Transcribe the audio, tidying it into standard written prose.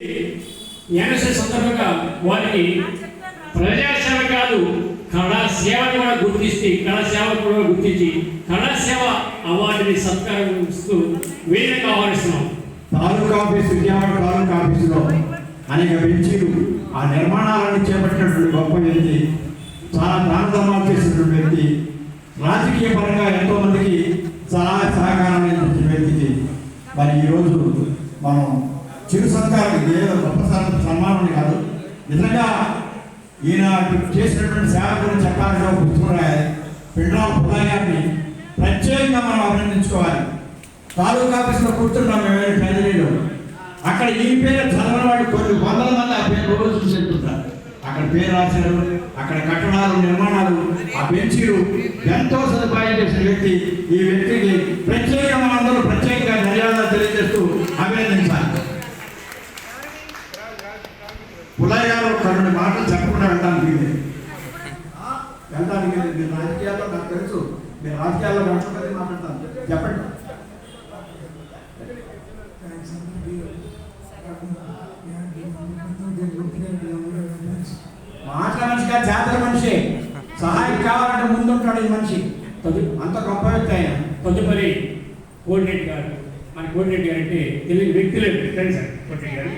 NSS సందర్భంగా వారికి ప్రజాసేవ కాదు కళా సేవని కూడా గుర్తించి కళాసేవ అవార్డుని సత్కరిస్తూ వేదికగా ఆహ్వానిస్తున్నాం. తాలూకా ఆఫీస్ విజయవాడ తాలూకా ఆఫీసులో అనేక బెంచీలు ఆ నిర్మాణాలను చేపట్టినటువంటి గొప్ప వ్యక్తి, చాలా దానధర్మాలు చేసినటువంటి వ్యక్తి, రాజకీయ పరంగా ఎంతో మందికి సహకారం అందించిన వ్యక్తికి మరి ఈరోజు మనం చిరు సత్కారం ఏదో గొప్ప సన్మానం కాదు, నిజంగా ఈయన చేసినటువంటి సేవ గురించి చెప్పాలంటే ఒక పుస్తకం రాయాలి. పిండ్రాల పుల్లయ్య గారిని ప్రత్యేకంగా మనం అభినందించుకోవాలి. తాలూకా ఆఫీసులో కూర్చున్నాం మేము ట్రెజరీలో, అక్కడ ఈ పేరు చదవని వాడు కొన్ని వందల మంది ఆ పేరు రోజు చూసేస్తుంటారు. అక్కడ పేరు రాశారు, అక్కడ కట్టడాలు నిర్మాణాలు, ఆ బెంచీలు ఎంతో సదుపాయం చేసిన వ్యక్తి. ఈ వ్యక్తికి ప్రత్యేకంగా అందరూ ప్రత్యేకంగా ధన్యవాదాలు తెలియజేస్తూ అభినందించాలి. పుల్లయ్య గారు కొన్ని మాటలు చెప్పకుండా వెళ్ళడానికి మీరు రాజకీయాల్లో నాకు తెలుసు, మీరు రాజకీయాల్లో గంటపతి మాట్లాడతాను, చెప్పండి. మాటల మనిషిగా జాతర మనిషి, సహాయం కావాలంటే ముందుంటాడు ఈ మనిషి, అంత గొప్ప వ్యక్తి ఆయన. తదుపరి కోడిరెడ్డి గారు, మన కోడిరెడ్డి గారు అంటే తెలియని వ్యక్తి లేదు, సార్ కోడిరెడ్డి గారు.